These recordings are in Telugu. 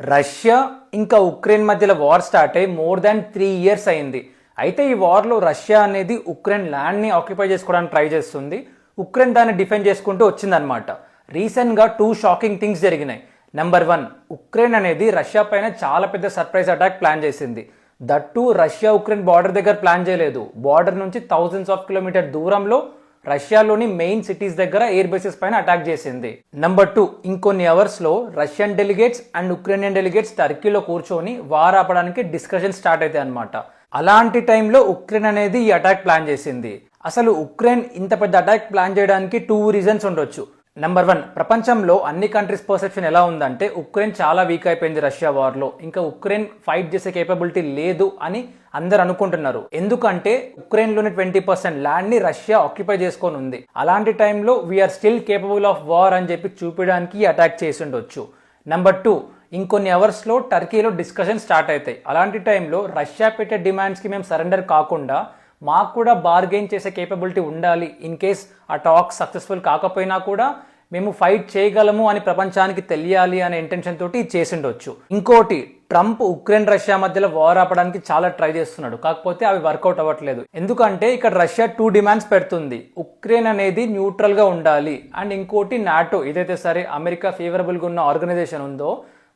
రష్యా ఇంకా ఉక్రెయిన్ మధ్యలో వార్ స్టార్ట్ అయ్యి మోర్ దాన్ 3 years అయింది. అయితే ఈ వార్లో రష్యా అనేది ఉక్రెయిన్ ల్యాండ్ని ఆక్యుపై చేసుకోవడానికి ట్రై చేస్తుంది. ఉక్రెయిన్ దాన్ని డిఫెండ్ చేసుకుంటూ వచ్చిందనమాట. రీసెంట్గా 2 షాకింగ్ థింగ్స్ జరిగినాయి. నెంబర్ 1, ఉక్రెయిన్ అనేది రష్యా పైన చాలా పెద్ద సర్ప్రైజ్ అటాక్ ప్లాన్ చేసింది. దట్టు రష్యా ఉక్రెయిన్ బార్డర్ దగ్గర ప్లాన్ చేయలేదు. బార్డర్ నుంచి thousands of kilometers దూరంలో రష్యాలోని మెయిన్ సిటీస్ దగ్గర ఎయిర్ బేసెస్ పైన అటాక్ చేసింది. నెంబర్ 2, ఇంకొన్ని అవర్స్ లో Russian delegates and Ukrainian delegates టర్కీలో కూర్చొని వార్ ఆపడానికి డిస్కషన్ స్టార్ట్ అవుతాయి అనమాట. అలాంటి టైంలో ఉక్రెయిన్ అనేది ఈ అటాక్ ప్లాన్ చేసింది. అసలు ఉక్రెయిన్ ఇంత పెద్ద అటాక్ ప్లాన్ చేయడానికి 2 reasons ఉండొచ్చు. నెంబర్ 1, ప్రపంచంలో అన్ని కంట్రీస్ పర్సెప్షన్ ఎలా ఉందంటే ఉక్రెయిన్ చాలా వీక్ అయిపోయింది రష్యా వార్లో, ఇంకా ఉక్రెయిన్ ఫైట్ చేసే కేపబిలిటీ లేదు అని అందరు అనుకుంటున్నారు. ఎందుకంటే ఉక్రెయిన్లోని 20% ల్యాండ్ని రష్యా ఆక్యుపై చేసుకొని ఉంది. అలాంటి టైంలో we are still capable of war అని చెప్పి చూపించడానికి అటాక్ చేసి ఉండొచ్చు. నెంబర్ 2, ఇంకొన్ని అవర్స్లో టర్కీలో డిస్కషన్ స్టార్ట్ అవుతాయి. అలాంటి టైంలో రష్యా పెట్టే డిమాండ్స్కి మేము సరెండర్ కాకుండా మాకు కూడా బార్గెయిన్ చేసే కేపబిలిటీ ఉండాలి. ఇన్ కేస్ ఆ టాక్ సక్సెస్ఫుల్ కాకపోయినా కూడా మేము ఫైట్ చేయగలము అని ప్రపంచానికి తెలియాలి అనే ఇంటెన్షన్ తోటి చేసిండొచ్చు. ఇంకోటి, ట్రంప్ ఉక్రెయిన్ రష్యా మధ్యలో వార్ ఆపడానికి చాలా ట్రై చేస్తున్నాడు. కాకపోతే అవి వర్కౌట్ అవ్వట్లేదు. ఎందుకంటే ఇక్కడ రష్యా 2 డిమాండ్స్ పెడుతుంది. ఉక్రెయిన్ అనేది న్యూట్రల్ గా ఉండాలి అండ్ ఇంకోటి నాటో, ఏదైతే సరే అమెరికా ఫేవరబుల్ గా ఉన్న ఆర్గనైజేషన్ ఉందో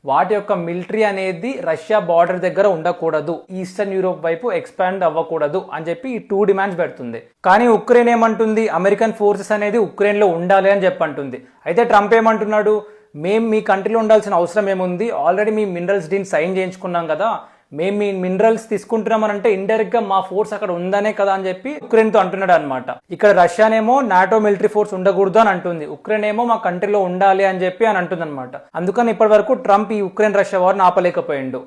వాటి యొక్క మిలిటరీ అనేది రష్యా బార్డర్ దగ్గర ఉండకూడదు, ఈస్టర్న్ యూరోప్ వైపు ఎక్స్పాండ్ అవ్వకూడదు అని చెప్పి ఈ 2 డిమాండ్స్ పెడుతుంది. కానీ ఉక్రెయిన్ ఏమంటుంది, అమెరికన్ ఫోర్సెస్ అనేది ఉక్రెయిన్ లో ఉండాలి అని చెప్పంటుంది. అయితే ట్రంప్ ఏమంటున్నాడు, మేము మీ కంట్రీలో ఉండాల్సిన అవసరం ఏముంది, ఆల్రెడీ మీ మినరల్స్ డీల్ సైన్ చేయించుకున్నాం కదా, మేము మీ మినరల్స్ తీసుకుంటున్నామని అంటే ఇండైరెక్ట్ గా మా ఫోర్స్ అక్కడ ఉందనే కదా అని చెప్పి ఉక్రెయిన్ తో అంటున్నాడు అనమాట. ఇక్కడ రష్యానేమో నాటో మిలిటరీ ఫోర్స్ ఉండకూడదు అని అంటుంది, ఉక్రెయిన్ ఏమో మా కంట్రీలో ఉండాలి అని చెప్పి అని అంటుంది అనమాట. అందుకని ఇప్పటి వరకు ట్రంప్ ఈ ఉక్రెయిన్ రష్యా వార్ని ఆపలేకపోయిండు.